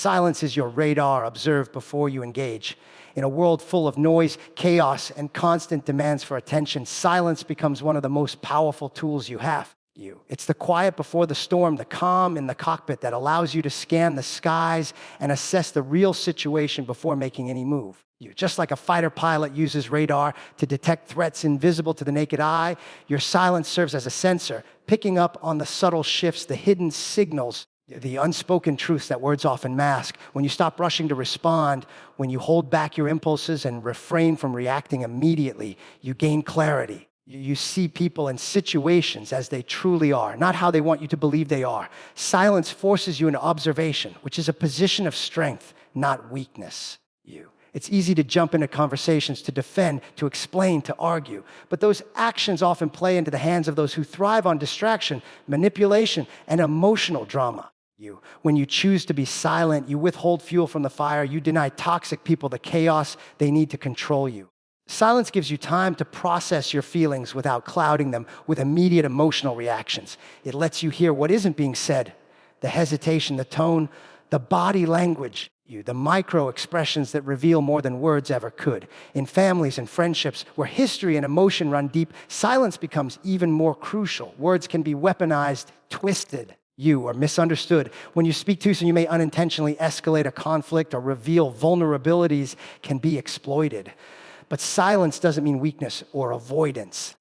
Silence is your radar. Observe before you engage. In a world full of noise, chaos, and constant demands for attention, silence becomes one of the most powerful tools you have. It's the quiet before the storm, the calm in the cockpit that allows you to scan the skies and assess the real situation before making any move. Just like a fighter pilot uses radar to detect threats invisible to the naked eye, your silence serves as a sensor, picking up on the subtle shifts, the hidden signals, the unspoken truths that words often mask. When you stop rushing to respond, when you hold back your impulses and refrain from reacting immediately, you gain clarity. You see people and situations as they truly are, not how they want you to believe they are. Silence forces you into observation, which is a position of strength, not weakness. It's easy to jump into conversations, to defend, to explain, to argue. But those actions often play into the hands of those who thrive on distraction, manipulation, and emotional drama. When you choose to be silent, you withhold fuel from the fire. You deny toxic people the chaos they need to control you. Silence gives you time to process your feelings without clouding them with immediate emotional reactions. It lets you hear what isn't being said, the hesitation, the tone, the body language, the micro expressions that reveal more than words ever could. In families and friendships where history and emotion run deep, silence becomes even more crucial. Words can be weaponized, twisted, or misunderstood. When you speak too soon, you may unintentionally escalate a conflict or reveal vulnerabilities can be exploited. But silence doesn't mean weakness or avoidance.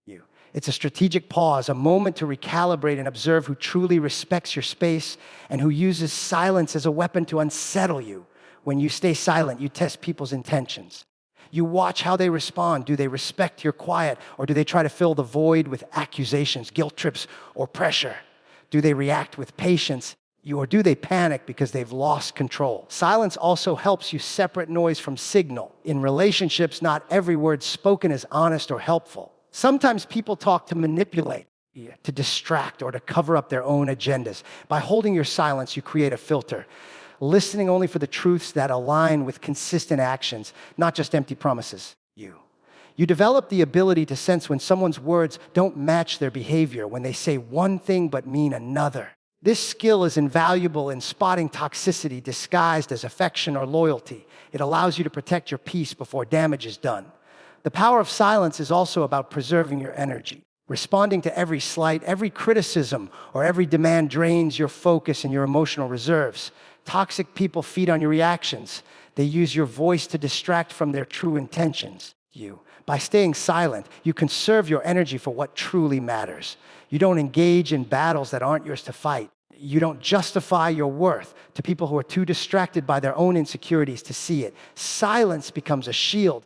It's a strategic pause, a moment to recalibrate and observe who truly respects your space and who uses silence as a weapon to unsettle you. When you stay silent, you test people's intentions. You watch how they respond. Do they respect your quiet, or do they try to fill the void with accusations, guilt trips, or pressure? Do they react with patience, or do they panic because they've lost control? Silence also helps you separate noise from signal. In relationships, not every word spoken is honest or helpful. Sometimes people talk to manipulate, to distract, or to cover up their own agendas. By holding your silence, you create a filter, listening only for the truths that align with consistent actions, not just empty promises. You develop the ability to sense when someone's words don't match their behavior, when they say one thing but mean another. This skill is invaluable in spotting toxicity disguised as affection or loyalty. It allows you to protect your peace before damage is done. The power of silence is also about preserving your energy. Responding to every slight, every criticism, or every demand drains your focus and your emotional reserves. Toxic people feed on your reactions. They use your voice to distract from their true intentions. By staying silent, you conserve your energy for what truly matters. You don't engage in battles that aren't yours to fight. You don't justify your worth to people who are too distracted by their own insecurities to see it. Silence becomes a shield,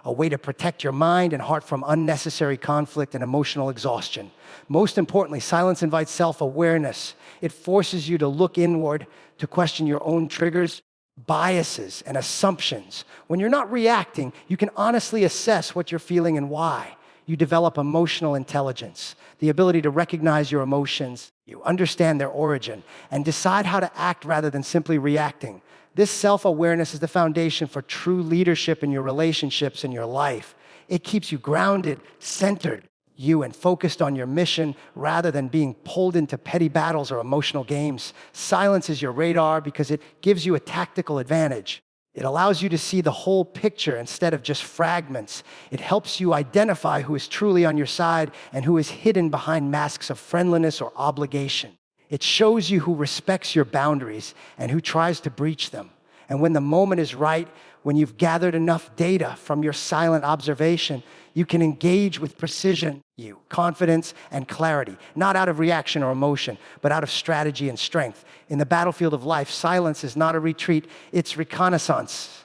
a way to protect your mind and heart from unnecessary conflict and emotional exhaustion. Most importantly, silence invites self-awareness. It forces you to look inward, to question your own triggers, biases, and assumptions. When you're not reacting, you can honestly assess what you're feeling and why. You develop emotional intelligence, the ability to recognize your emotions, you understand their origin, and decide how to act rather than simply reacting. This self-awareness is the foundation for true leadership in your relationships and your life. It keeps you grounded, centered, and focused on your mission rather than being pulled into petty battles or emotional games. Silence is your radar because it gives you a tactical advantage. It allows you to see the whole picture instead of just fragments. It helps you identify who is truly on your side and who is hidden behind masks of friendliness or obligation. It shows you who respects your boundaries and who tries to breach them. And when the moment is right, when you've gathered enough data from your silent observation, you can engage with precision, confidence, and clarity, not out of reaction or emotion, but out of strategy and strength. In the battlefield of life, silence is not a retreat, it's reconnaissance.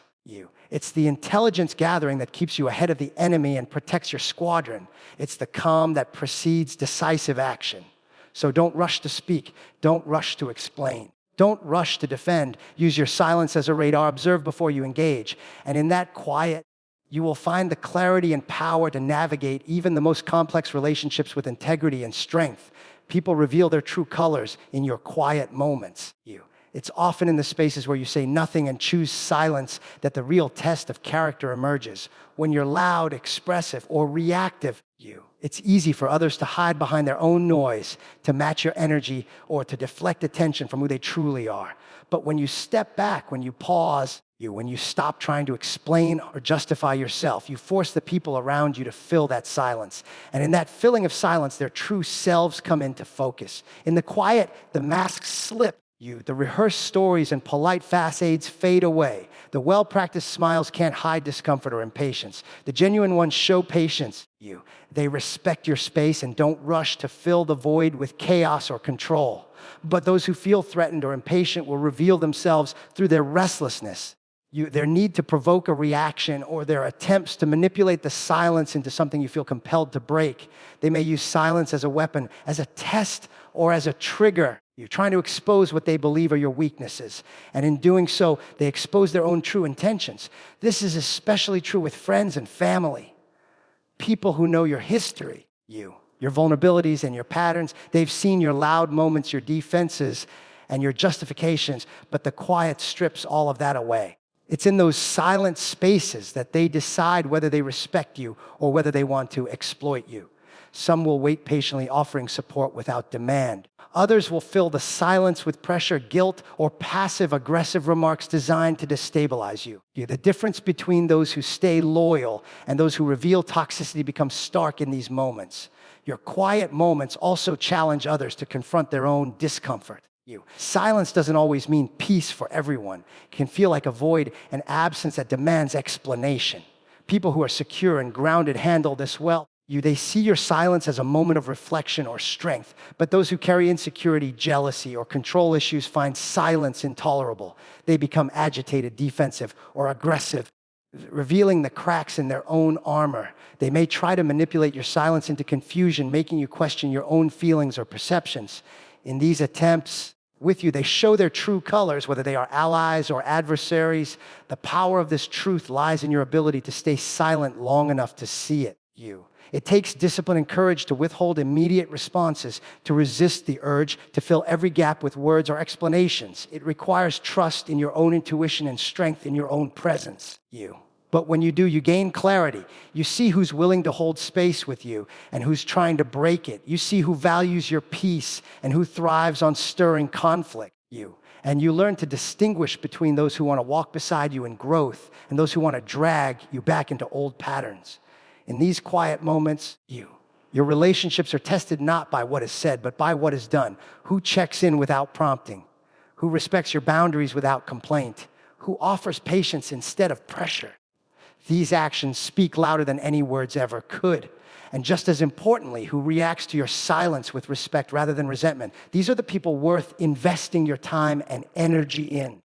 It's the intelligence gathering that keeps you ahead of the enemy and protects your squadron. It's the calm that precedes decisive action. So don't rush to speak, don't rush to explain. Don't rush to defend. Use your silence as a radar. Observe before you engage. And in that quiet, you will find the clarity and power to navigate even the most complex relationships with integrity and strength. People reveal their true colors in your quiet moments. It's often in the spaces where you say nothing and choose silence that the real test of character emerges. When you're loud, expressive, or reactive, it's easy for others to hide behind their own noise, to match your energy, or to deflect attention from who they truly are. But when you step back, when you pause, when you stop trying to explain or justify yourself, you force the people around you to fill that silence. And in that filling of silence, their true selves come into focus. In the quiet, the masks slip. The rehearsed stories and polite facades fade away. The well-practiced smiles can't hide discomfort or impatience. The genuine ones show patience. They respect your space and don't rush to fill the void with chaos or control. But those who feel threatened or impatient will reveal themselves through their restlessness, their need to provoke a reaction, or their attempts to manipulate the silence into something you feel compelled to break. They may use silence as a weapon, as a test, or as a trigger. You're trying to expose what they believe are your weaknesses. And in doing so, they expose their own true intentions. This is especially true with friends and family. People who know your history, your vulnerabilities and your patterns. They've seen your loud moments, your defenses, and your justifications, but the quiet strips all of that away. It's in those silent spaces that they decide whether they respect you or whether they want to exploit you. Some will wait patiently, offering support without demand. Others will fill the silence with pressure, guilt, or passive-aggressive remarks designed to destabilize you. The difference between those who stay loyal and those who reveal toxicity becomes stark in these moments. Your quiet moments also challenge others to confront their own discomfort. Silence doesn't always mean peace for everyone. It can feel like a void, an absence that demands explanation. People who are secure and grounded handle this well. They see your silence as a moment of reflection or strength, but those who carry insecurity, jealousy, or control issues find silence intolerable. They become agitated, defensive, or aggressive, revealing the cracks in their own armor. They may try to manipulate your silence into confusion, making you question your own feelings or perceptions. In these attempts with you, they show their true colors, whether they are allies or adversaries. The power of this truth lies in your ability to stay silent long enough to see it. It takes discipline and courage to withhold immediate responses, to resist the urge to fill every gap with words or explanations. It requires trust in your own intuition and strength in your own presence. But when you do, you gain clarity. You see who's willing to hold space with you and who's trying to break it. You see who values your peace and who thrives on stirring conflict. And you learn to distinguish between those who want to walk beside you in growth and those who want to drag you back into old patterns. In these quiet moments, your relationships are tested not by what is said, but by what is done. Who checks in without prompting? Who respects your boundaries without complaint? Who offers patience instead of pressure? These actions speak louder than any words ever could. And just as importantly, who reacts to your silence with respect rather than resentment. These are the people worth investing your time and energy in.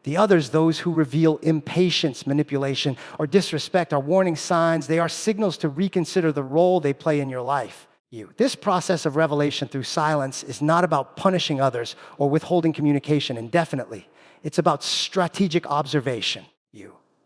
The others, those who reveal impatience, manipulation, or disrespect, are warning signs. They are signals to reconsider the role they play in your life. This process of revelation through silence is not about punishing others or withholding communication indefinitely. It's about strategic observation.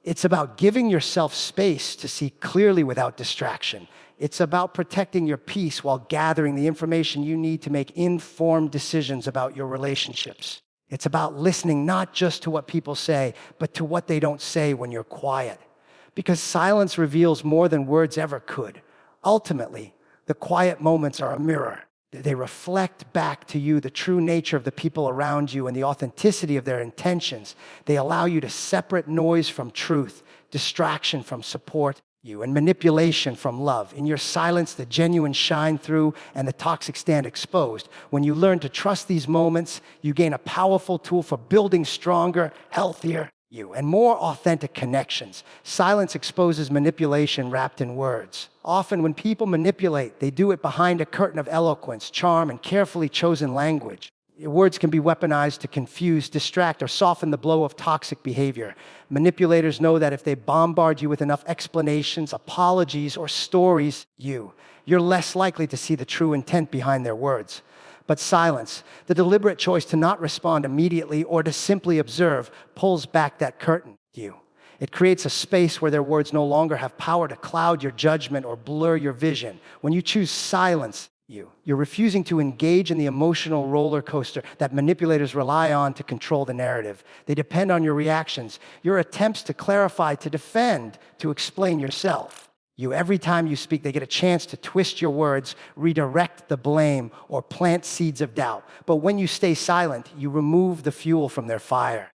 It's about giving yourself space to see clearly without distraction. It's about protecting your peace while gathering the information you need to make informed decisions about your relationships. It's about listening not just to what people say, but to what they don't say when you're quiet. Because silence reveals more than words ever could. Ultimately, the quiet moments are a mirror. They reflect back to you the true nature of the people around you and the authenticity of their intentions. They allow you to separate noise from truth, distraction from support, and manipulation from love. In your silence, the genuine shine through and the toxic stand exposed. When you learn to trust these moments, you gain a powerful tool for building stronger, healthier, and more authentic connections. Silence exposes manipulation wrapped in words. Often when people manipulate, they do it behind a curtain of eloquence, charm, and carefully chosen language. Words can be weaponized to confuse, distract, or soften the blow of toxic behavior. Manipulators know that if they bombard you with enough explanations, apologies, or stories, you're less likely to see the true intent behind their words. But silence, the deliberate choice to not respond immediately or to simply observe, pulls back that curtain. It creates a space where their words no longer have power to cloud your judgment or blur your vision. When you choose silence, you're refusing to engage in the emotional roller coaster that manipulators rely on to control the narrative. They depend on your reactions, your attempts to clarify, to defend, to explain yourself. Every time you speak, they get a chance to twist your words, redirect the blame, or plant seeds of doubt. But when you stay silent, you remove the fuel from their fire.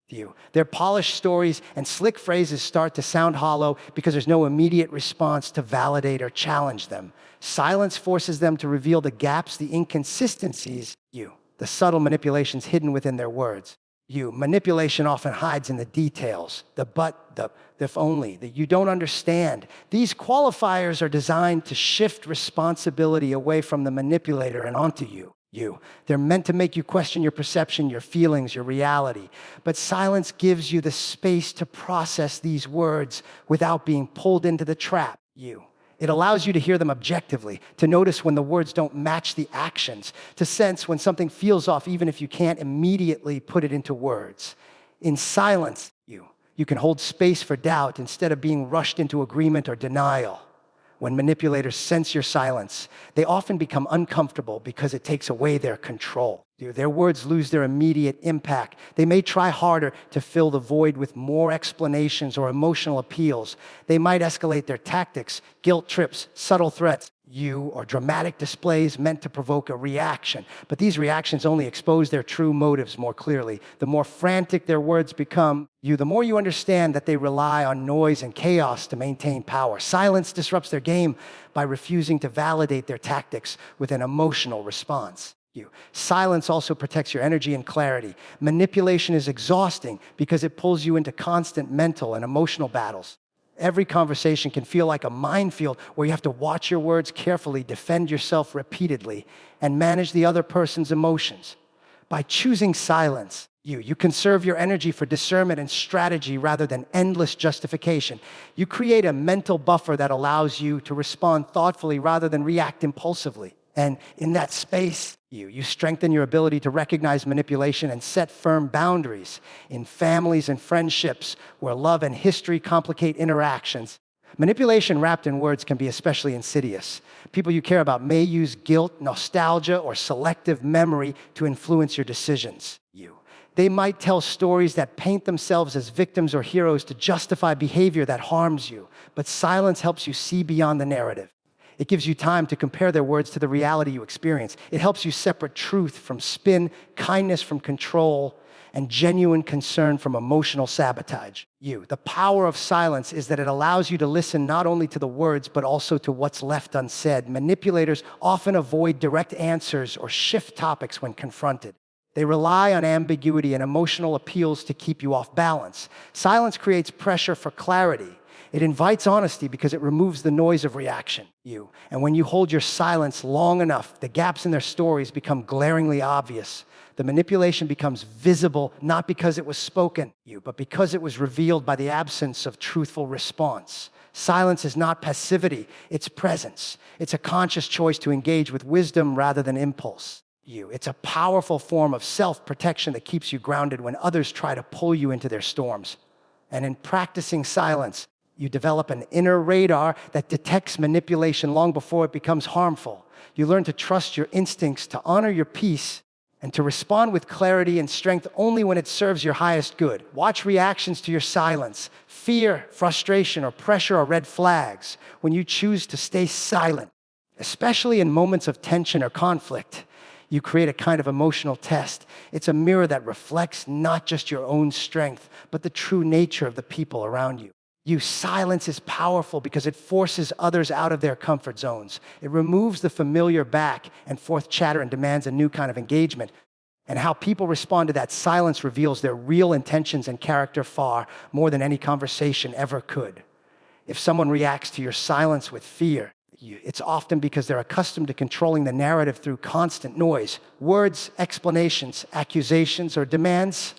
Their polished stories and slick phrases start to sound hollow because there's no immediate response to validate or challenge them. Silence forces them to reveal the gaps, the inconsistencies, the subtle manipulations hidden within their words. Manipulation often hides in the details, the but, the if only, that you don't understand. These qualifiers are designed to shift responsibility away from the manipulator and onto you. They're meant to make you question your perception, your feelings, your reality. But silence gives you the space to process these words without being pulled into the trap. It allows you to hear them objectively, to notice when the words don't match the actions, to sense when something feels off even if you can't immediately put it into words. In silence, you can hold space for doubt instead of being rushed into agreement or denial. When manipulators sense your silence, they often become uncomfortable because it takes away their control. Their words lose their immediate impact. They may try harder to fill the void with more explanations or emotional appeals. They might escalate their tactics, guilt trips, subtle threats, or dramatic displays meant to provoke a reaction. But these reactions only expose their true motives more clearly. The more frantic their words become, the more you understand that they rely on noise and chaos to maintain power. Silence disrupts their game by refusing to validate their tactics with an emotional response. Silence also protects your energy and clarity. Manipulation is exhausting because it pulls you into constant mental and emotional battles. Every conversation can feel like a minefield where you have to watch your words carefully, defend yourself repeatedly, and manage the other person's emotions. By choosing silence, you conserve your energy for discernment and strategy rather than endless justification. You create a mental buffer that allows you to respond thoughtfully rather than react impulsively. And in that space, you strengthen your ability to recognize manipulation and set firm boundaries in families and friendships where love and history complicate interactions. Manipulation wrapped in words can be especially insidious. People you care about may use guilt, nostalgia, or selective memory to influence your decisions. They might tell stories that paint themselves as victims or heroes to justify behavior that harms you. But silence helps you see beyond the narrative. It gives you time to compare their words to the reality you experience. It helps you separate truth from spin, kindness from control, and genuine concern from emotional sabotage. The power of silence is that it allows you to listen not only to the words, but also to what's left unsaid. Manipulators often avoid direct answers or shift topics when confronted. They rely on ambiguity and emotional appeals to keep you off balance. Silence creates pressure for clarity. It invites honesty because it removes the noise of reaction. And when you hold your silence long enough, the gaps in their stories become glaringly obvious. The manipulation becomes visible not because it was spoken, but because it was revealed by the absence of truthful response. Silence is not passivity, it's presence. It's a conscious choice to engage with wisdom rather than impulse. It's a powerful form of self-protection that keeps you grounded when others try to pull you into their storms. And in practicing silence, you develop an inner radar that detects manipulation long before it becomes harmful. You learn to trust your instincts, to honor your peace, and to respond with clarity and strength only when it serves your highest good. Watch reactions to your silence. Fear, frustration, or pressure are red flags when you choose to stay silent, especially in moments of tension or conflict. You create a kind of emotional test. It's a mirror that reflects not just your own strength, but the true nature of the people around you. Silence is powerful because it forces others out of their comfort zones. It removes the familiar back and forth chatter and demands a new kind of engagement. And how people respond to that silence reveals their real intentions and character far more than any conversation ever could. If someone reacts to your silence with fear, it's often because they're accustomed to controlling the narrative through constant noise, words, explanations, accusations, or demands.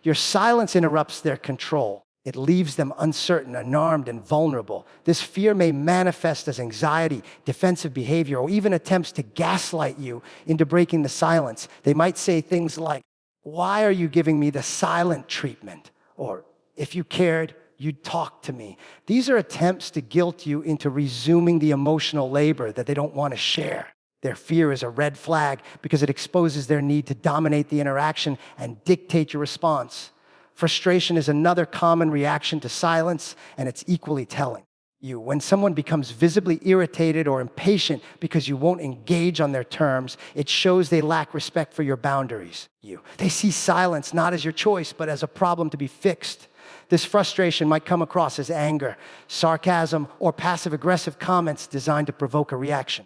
Your silence interrupts their control. It leaves them uncertain, unarmed, and vulnerable. This fear may manifest as anxiety, defensive behavior, or even attempts to gaslight you into breaking the silence. They might say things like, "Why are you giving me the silent treatment?" Or, "If you cared, you'd talk to me." These are attempts to guilt you into resuming the emotional labor that they don't want to share. Their fear is a red flag because it exposes their need to dominate the interaction and dictate your response. Frustration is another common reaction to silence, and it's equally telling. When someone becomes visibly irritated or impatient because you won't engage on their terms, it shows they lack respect for your boundaries. They see silence not as your choice, but as a problem to be fixed. This frustration might come across as anger, sarcasm, or passive-aggressive comments designed to provoke a reaction.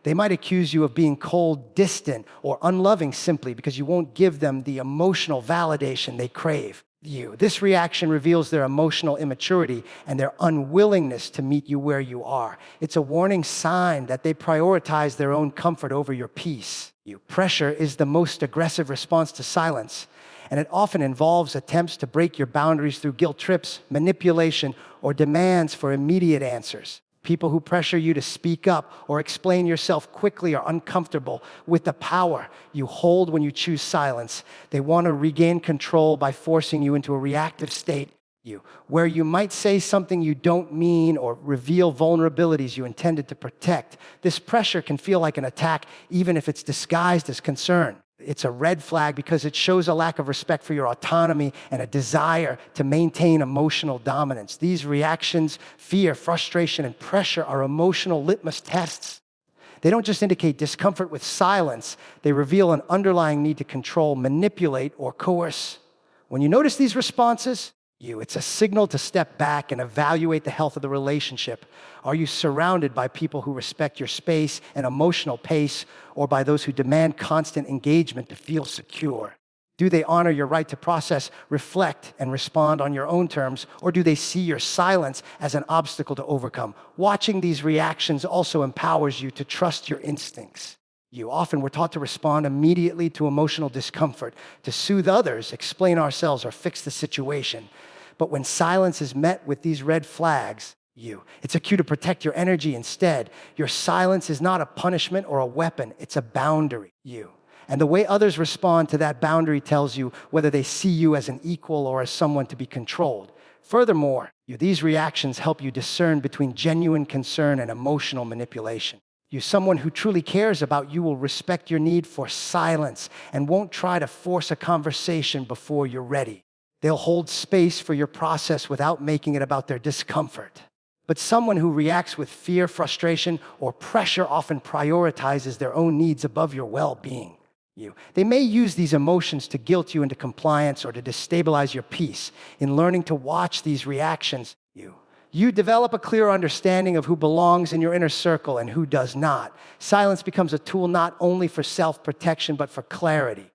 They might accuse you of being cold, distant, or unloving simply because you won't give them the emotional validation they crave. This reaction reveals their emotional immaturity and their unwillingness to meet you where you are. It's a warning sign that they prioritize their own comfort over your peace. Pressure is the most aggressive response to silence, and it often involves attempts to break your boundaries through guilt trips, manipulation, or demands for immediate answers. People who pressure you to speak up or explain yourself quickly are uncomfortable with the power you hold when you choose silence. They want to regain control by forcing you into a reactive state, where you might say something you don't mean or reveal vulnerabilities you intended to protect. This pressure can feel like an attack, even if it's disguised as concern. It's a red flag because it shows a lack of respect for your autonomy and a desire to maintain emotional dominance. These reactions, fear, frustration, and pressure are emotional litmus tests. They don't just indicate discomfort with silence, they reveal an underlying need to control, manipulate, or coerce. When you notice these responses, it's a signal to step back and evaluate the health of the relationship. Are you surrounded by people who respect your space and emotional pace, or by those who demand constant engagement to feel secure? Do they honor your right to process, reflect, and respond on your own terms, or do they see your silence as an obstacle to overcome? Watching these reactions also empowers you to trust your instincts. Often we're taught to respond immediately to emotional discomfort, to soothe others, explain ourselves, or fix the situation. But when silence is met with these red flags, it's a cue to protect your energy instead. Your silence is not a punishment or a weapon, it's a boundary. And the way others respond to that boundary tells you whether they see you as an equal or as someone to be controlled. Furthermore, these reactions help you discern between genuine concern and emotional manipulation. Someone who truly cares about you will respect your need for silence and won't try to force a conversation before you're ready. They'll hold space for your process without making it about their discomfort. But someone who reacts with fear, frustration, or pressure often prioritizes their own needs above your well-being. They may use these emotions to guilt you into compliance or to destabilize your peace. In learning to watch these reactions, you develop a clear understanding of who belongs in your inner circle and who does not. Silence becomes a tool not only for self-protection, but for clarity.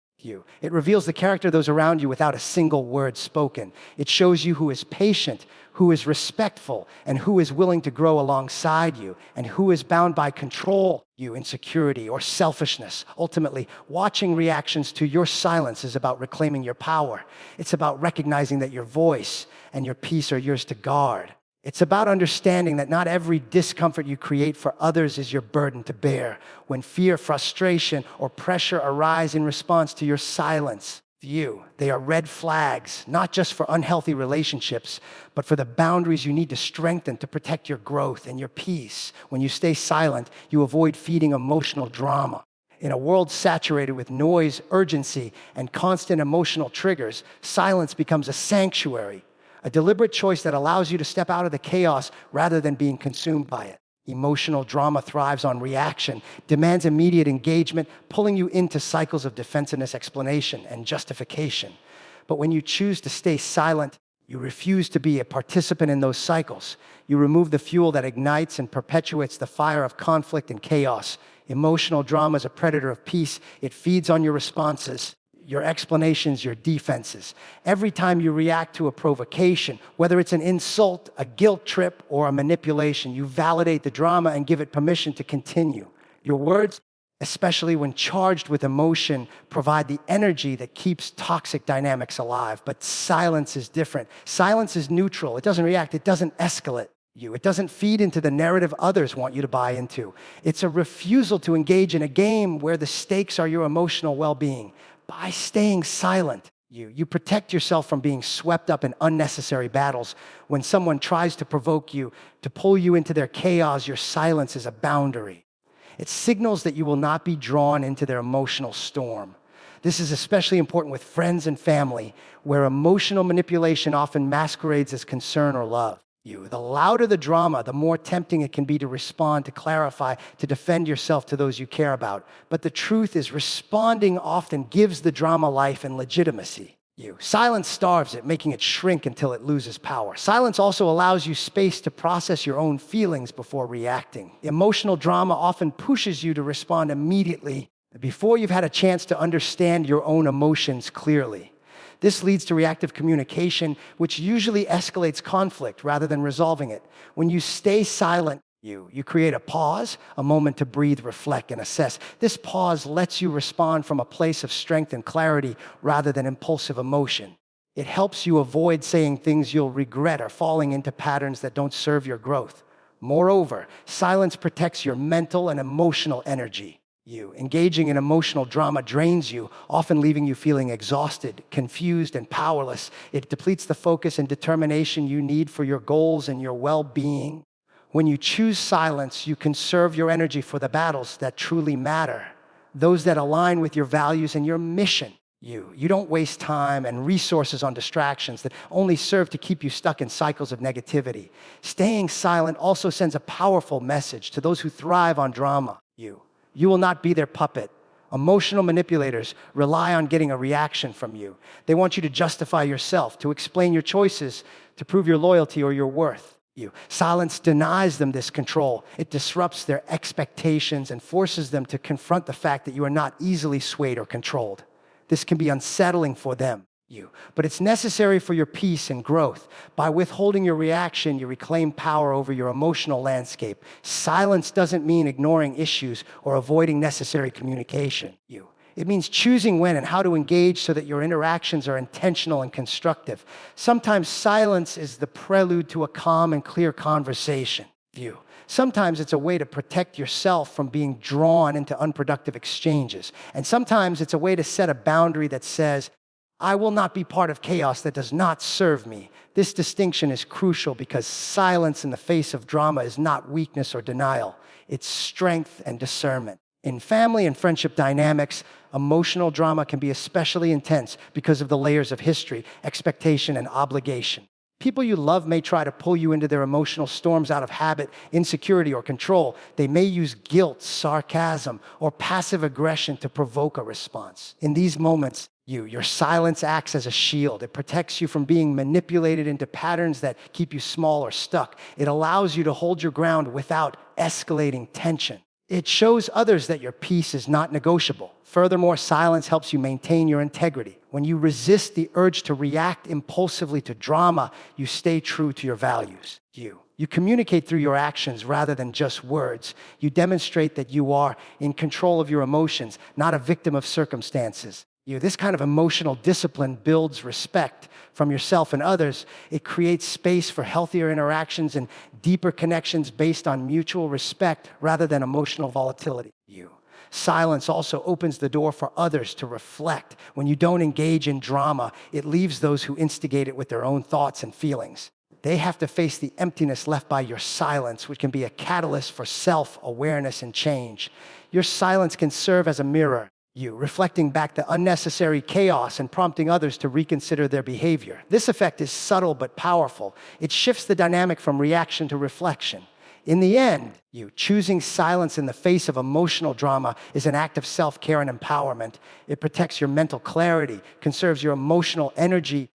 It reveals the character of those around you without a single word spoken. It shows you who is patient, who is respectful, and who is willing to grow alongside you, and who is bound by control, insecurity, or selfishness. Ultimately, watching reactions to your silence is about reclaiming your power. It's about recognizing that your voice and your peace are yours to guard. It's about understanding that not every discomfort you create for others is your burden to bear. When fear, frustration, or pressure arise in response to your silence, they are red flags, not just for unhealthy relationships, but for the boundaries you need to strengthen to protect your growth and your peace. When you stay silent, you avoid feeding emotional drama. In a world saturated with noise, urgency, and constant emotional triggers, silence becomes a sanctuary. A deliberate choice that allows you to step out of the chaos rather than being consumed by it. Emotional drama thrives on reaction, demands immediate engagement, pulling you into cycles of defensiveness, explanation, and justification. But when you choose to stay silent, you refuse to be a participant in those cycles. You remove the fuel that ignites and perpetuates the fire of conflict and chaos. Emotional drama is a predator of peace. It feeds on your responses, your explanations, your defenses. Every time you react to a provocation, whether it's an insult, a guilt trip, or a manipulation, you validate the drama and give it permission to continue. Your words, especially when charged with emotion, provide the energy that keeps toxic dynamics alive. But silence is different. Silence is neutral. It doesn't react. It doesn't escalate you. It doesn't feed into the narrative others want you to buy into. It's a refusal to engage in a game where the stakes are your emotional well-being. By staying silent, you protect yourself from being swept up in unnecessary battles. When someone tries to provoke you, to pull you into their chaos, your silence is a boundary. It signals that you will not be drawn into their emotional storm. This is especially important with friends and family, where emotional manipulation often masquerades as concern or love. The louder the drama, the more tempting it can be to respond, to clarify, to defend yourself to those you care about. But the truth is, responding often gives the drama life and legitimacy. Silence starves it, making it shrink until it loses power. Silence also allows you space to process your own feelings before reacting. Emotional drama often pushes you to respond immediately before you've had a chance to understand your own emotions clearly. This leads to reactive communication, which usually escalates conflict rather than resolving it. When you stay silent, you create a pause, a moment to breathe, reflect, and assess. This pause lets you respond from a place of strength and clarity rather than impulsive emotion. It helps you avoid saying things you'll regret or falling into patterns that don't serve your growth. Moreover, silence protects your mental and emotional energy. Engaging in emotional drama drains you, often leaving you feeling exhausted, confused, and powerless. It depletes the focus and determination you need for your goals and your well-being. When you choose silence, you conserve your energy for the battles that truly matter, those that align with your values and your mission. You don't waste time and resources on distractions that only serve to keep you stuck in cycles of negativity. Staying silent also sends a powerful message to those who thrive on drama. You will not be their puppet. Emotional manipulators rely on getting a reaction from you. They want you to justify yourself, to explain your choices, to prove your loyalty or your worth. Silence denies them this control. It disrupts their expectations and forces them to confront the fact that you are not easily swayed or controlled. This can be unsettling for them. But it's necessary for your peace and growth. By withholding your reaction, you reclaim power over your emotional landscape. Silence doesn't mean ignoring issues or avoiding necessary communication. It means choosing when and how to engage so that your interactions are intentional and constructive. Sometimes silence is the prelude to a calm and clear conversation. Sometimes it's a way to protect yourself from being drawn into unproductive exchanges. And sometimes it's a way to set a boundary that says, I will not be part of chaos that does not serve me. This distinction is crucial because silence in the face of drama is not weakness or denial. It's strength and discernment. In family and friendship dynamics, emotional drama can be especially intense because of the layers of history, expectation, and obligation. People you love may try to pull you into their emotional storms out of habit, insecurity, or control. They may use guilt, sarcasm, or passive aggression to provoke a response. In these moments, your silence acts as a shield. It protects you from being manipulated into patterns that keep you small or stuck. It allows you to hold your ground without escalating tension. It shows others that your peace is not negotiable. Furthermore, silence helps you maintain your integrity. When you resist the urge to react impulsively to drama, you stay true to your values. You communicate through your actions rather than just words. You demonstrate that you are in control of your emotions, not a victim of circumstances. This kind of emotional discipline builds respect from yourself and others. It creates space for healthier interactions and deeper connections based on mutual respect rather than emotional volatility. Silence also opens the door for others to reflect. When you don't engage in drama, it leaves those who instigate it with their own thoughts and feelings. They have to face the emptiness left by your silence, which can be a catalyst for self-awareness and change. Your silence can serve as a mirror, reflecting back the unnecessary chaos and prompting others to reconsider their behavior. This effect is subtle but powerful. It shifts the dynamic from reaction to reflection. In the end, choosing silence in the face of emotional drama is an act of self-care and empowerment. It protects your mental clarity, conserves your emotional energy,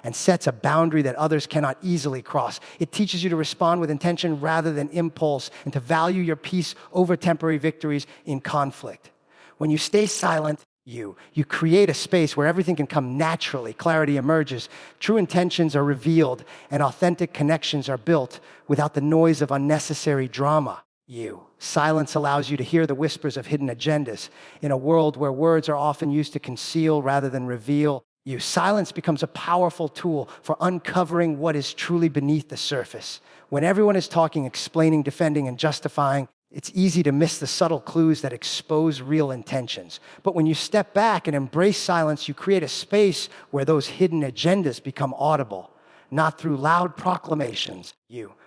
and sets a boundary that others cannot easily cross. It teaches you to respond with intention rather than impulse and to value your peace over temporary victories in conflict. When you stay silent, you create a space where everything can come naturally. Clarity emerges, true intentions are revealed, and authentic connections are built without the noise of unnecessary drama. Silence allows you to hear the whispers of hidden agendas. In a world where words are often used to conceal rather than reveal, silence becomes a powerful tool for uncovering what is truly beneath the surface. When everyone is talking, explaining, defending, and justifying, it's easy to miss the subtle clues that expose real intentions. But when you step back and embrace silence, you create a space where those hidden agendas become audible, not through loud proclamations,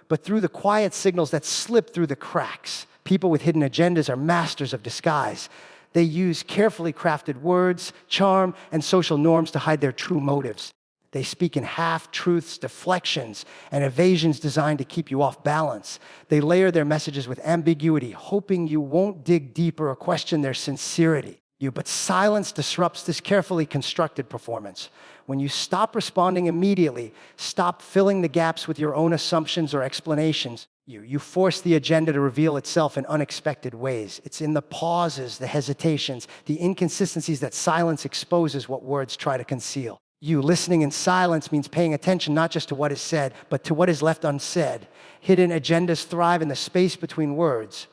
but through the quiet signals that slip through the cracks. People with hidden agendas are masters of disguise. They use carefully crafted words, charm, and social norms to hide their true motives. They speak in half-truths, deflections, and evasions designed to keep you off balance. They layer their messages with ambiguity, hoping you won't dig deeper or question their sincerity. But silence disrupts this carefully constructed performance. When you stop responding immediately, stop filling the gaps with your own assumptions or explanations, you force the agenda to reveal itself in unexpected ways. It's in the pauses, the hesitations, the inconsistencies that silence exposes what words try to conceal. Listening in silence means paying attention not just to what is said, but to what is left unsaid. Hidden agendas thrive in the space between words.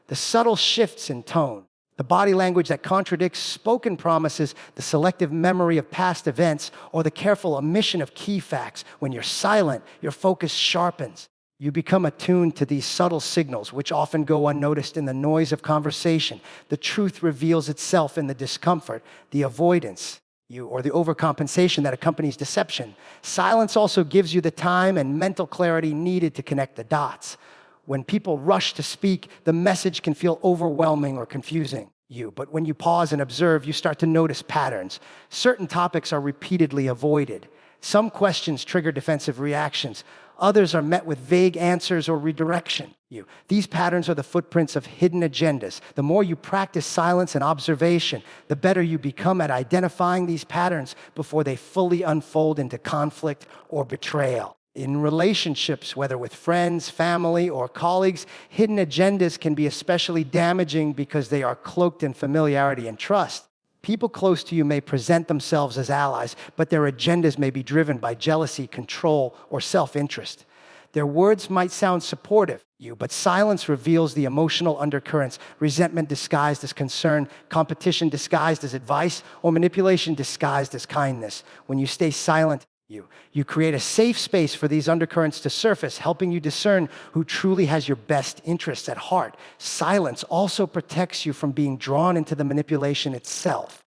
The subtle shifts in tone, the body language that contradicts spoken promises, the selective memory of past events, or the careful omission of key facts. When you're silent, your focus sharpens. You become attuned to these subtle signals, which often go unnoticed in the noise of conversation. The truth reveals itself in the discomfort, the avoidance, or the overcompensation that accompanies deception. Silence also gives you the time and mental clarity needed to connect the dots. When people rush to speak, the message can feel overwhelming or confusing. But when you pause and observe, you start to notice patterns. Certain topics are repeatedly avoided. Some questions trigger defensive reactions. Others are met with vague answers or redirection. These patterns are the footprints of hidden agendas. The more you practice silence and observation, the better you become at identifying these patterns before they fully unfold into conflict or betrayal. In relationships, whether with friends, family, or colleagues, hidden agendas can be especially damaging because they are cloaked in familiarity and trust. People close to you may present themselves as allies, but their agendas may be driven by jealousy, control, or self-interest. Their words might sound supportive, but silence reveals the emotional undercurrents: resentment disguised as concern, competition disguised as advice, or manipulation disguised as kindness. When you stay silent, you create a safe space for these undercurrents to surface, helping you discern who truly has your best interests at heart. Silence also protects you from being drawn into the manipulation itself.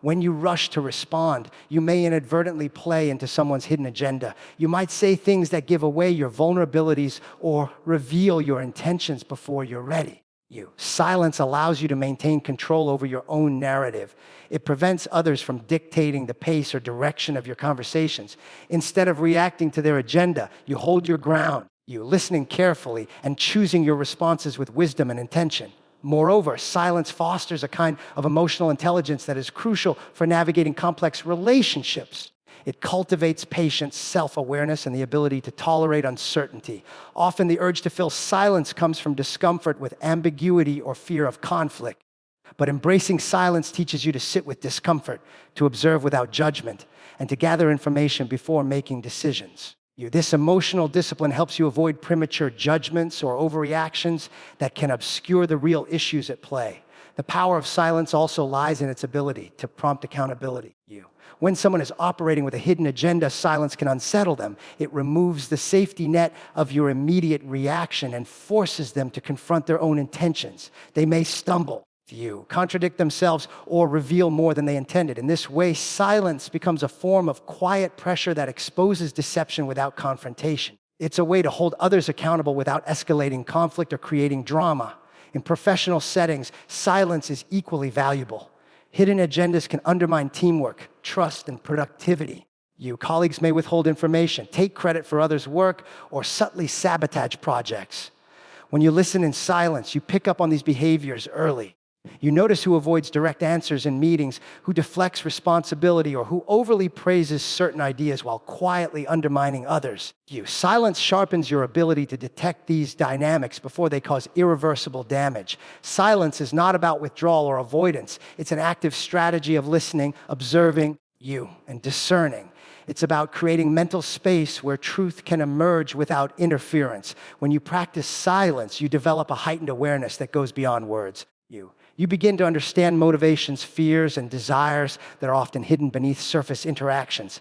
When you rush to respond, you may inadvertently play into someone's hidden agenda. You might say things that give away your vulnerabilities or reveal your intentions before you're ready. Silence allows you to maintain control over your own narrative. It prevents others from dictating the pace or direction of your conversations. Instead of reacting to their agenda, you hold your ground, listening carefully and choosing your responses with wisdom and intention. Moreover, silence fosters a kind of emotional intelligence that is crucial for navigating complex relationships. It cultivates patience, self-awareness, and the ability to tolerate uncertainty. Often the urge to fill silence comes from discomfort with ambiguity or fear of conflict. But embracing silence teaches you to sit with discomfort, to observe without judgment, and to gather information before making decisions. This emotional discipline helps you avoid premature judgments or overreactions that can obscure the real issues at play. The power of silence also lies in its ability to prompt accountability. When someone is operating with a hidden agenda, silence can unsettle them. It removes the safety net of your immediate reaction and forces them to confront their own intentions. They may stumble, contradict themselves, or reveal more than they intended. In this way, silence becomes a form of quiet pressure that exposes deception without confrontation. It's a way to hold others accountable without escalating conflict or creating drama. In professional settings, silence is equally valuable. Hidden agendas can undermine teamwork, trust, and productivity. Colleagues may withhold information, take credit for others' work, or subtly sabotage projects. When you listen in silence, you pick up on these behaviors early. You notice who avoids direct answers in meetings, who deflects responsibility, or who overly praises certain ideas while quietly undermining others. Silence sharpens your ability to detect these dynamics before they cause irreversible damage. Silence is not about withdrawal or avoidance. It's an active strategy of listening, observing, and discerning. It's about creating mental space where truth can emerge without interference. When you practice silence, you develop a heightened awareness that goes beyond words. You begin to understand motivations, fears, and desires that are often hidden beneath surface interactions.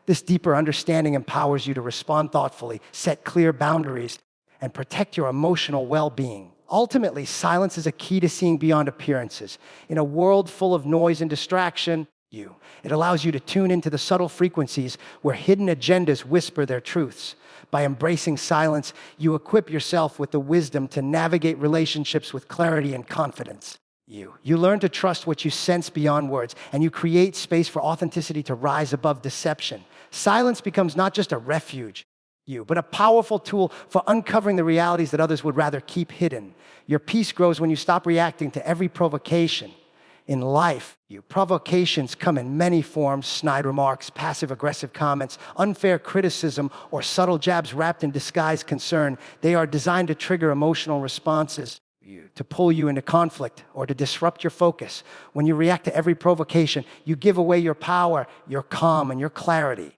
This deeper understanding empowers you to respond thoughtfully, set clear boundaries, and protect your emotional well-being. Ultimately, silence is a key to seeing beyond appearances. In a world full of noise and distraction, it allows you to tune into the subtle frequencies where hidden agendas whisper their truths. By embracing silence, you equip yourself with the wisdom to navigate relationships with clarity and confidence. You learn to trust what you sense beyond words, and you create space for authenticity to rise above deception. Silence becomes not just a refuge, but a powerful tool for uncovering the realities that others would rather keep hidden. Your peace grows when you stop reacting to every provocation. In life, provocations come in many forms: snide remarks, passive-aggressive comments, unfair criticism, or subtle jabs wrapped in disguised concern. They are designed to trigger emotional responses, to pull you into conflict or to disrupt your focus. When you react to every provocation, you give away your power, your calm, and your clarity.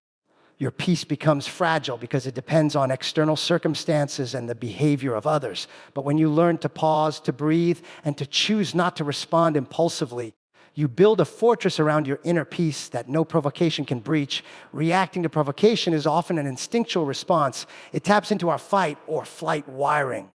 Your peace becomes fragile because it depends on external circumstances and the behavior of others. But when you learn to pause, to breathe, and to choose not to respond impulsively, you build a fortress around your inner peace that no provocation can breach. Reacting to provocation is often an instinctual response. It taps into our fight or flight wiring,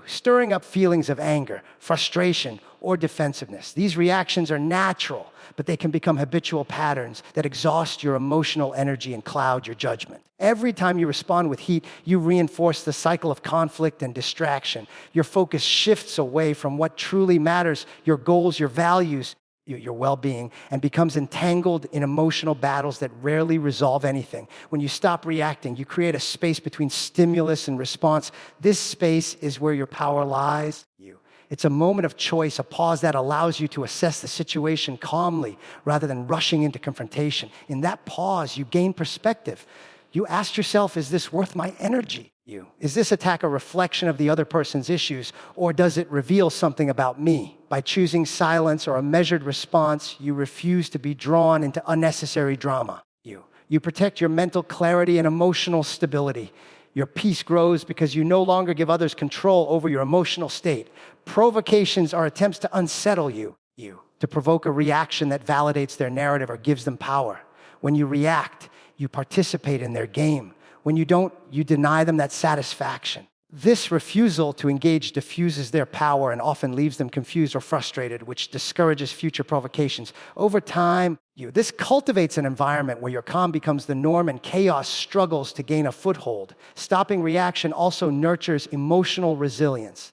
stirring up feelings of anger, frustration, or defensiveness. These reactions are natural, but they can become habitual patterns that exhaust your emotional energy and cloud your judgment. Every time you respond with heat, you reinforce the cycle of conflict and distraction. Your focus shifts away from what truly matters, your goals, your values, your well-being, and becomes entangled in emotional battles that rarely resolve anything. When you stop reacting, you create a space between stimulus and response. This space is where your power lies. It's a moment of choice, a pause that allows you to assess the situation calmly rather than rushing into confrontation. In that pause, you gain perspective. You ask yourself, is this worth my energy? Is this attack a reflection of the other person's issues, or does it reveal something about me? By choosing silence or a measured response, you refuse to be drawn into unnecessary drama. You protect your mental clarity and emotional stability. Your peace grows because you no longer give others control over your emotional state. Provocations are attempts to unsettle you, to provoke a reaction that validates their narrative or gives them power. When you react, you participate in their game. When you don't, you deny them that satisfaction. This refusal to engage diffuses their power and often leaves them confused or frustrated, which discourages future provocations. Over time, this cultivates an environment where your calm becomes the norm and chaos struggles to gain a foothold. Stopping reaction also nurtures emotional resilience.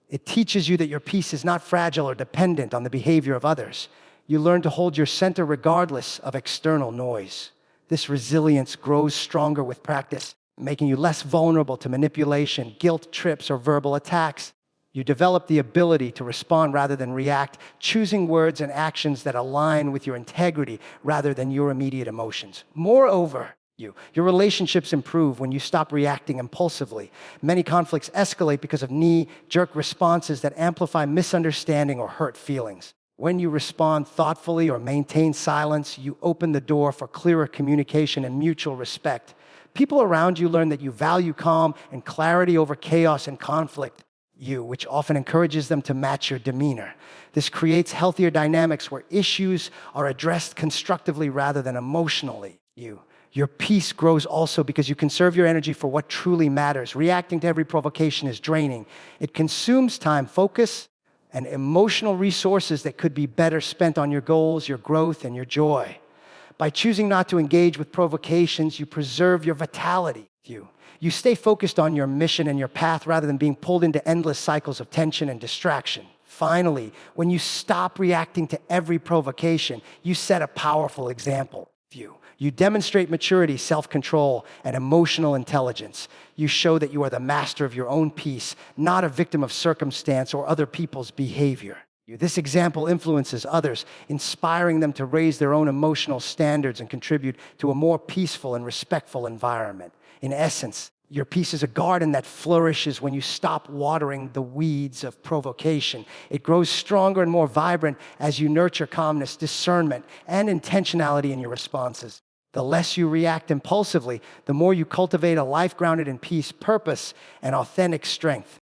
It teaches you that your peace is not fragile or dependent on the behavior of others. You learn to hold your center regardless of external noise. This resilience grows stronger with practice, making you less vulnerable to manipulation, guilt trips, or verbal attacks. You develop the ability to respond rather than react, choosing words and actions that align with your integrity rather than your immediate emotions. Moreover, your relationships improve when you stop reacting impulsively. Many conflicts escalate because of knee-jerk responses that amplify misunderstanding or hurt feelings. When you respond thoughtfully or maintain silence, you open the door for clearer communication and mutual respect. People around you learn that you value calm and clarity over chaos and conflict, which often encourages them to match your demeanor. This creates healthier dynamics where issues are addressed constructively rather than emotionally. Your peace grows also because you conserve your energy for what truly matters. Reacting to every provocation is draining. It consumes time, focus, and emotional resources that could be better spent on your goals, your growth, and your joy. By choosing not to engage with provocations, you preserve your vitality. You stay focused on your mission and your path rather than being pulled into endless cycles of tension and distraction. Finally, when you stop reacting to every provocation, you set a powerful example. You demonstrate maturity, self-control, and emotional intelligence. You show that you are the master of your own peace, not a victim of circumstance or other people's behavior. This example influences others, inspiring them to raise their own emotional standards and contribute to a more peaceful and respectful environment. In essence, your peace is a garden that flourishes when you stop watering the weeds of provocation. It grows stronger and more vibrant as you nurture calmness, discernment, and intentionality in your responses. The less you react impulsively, the more you cultivate a life grounded in peace, purpose, and authentic strength.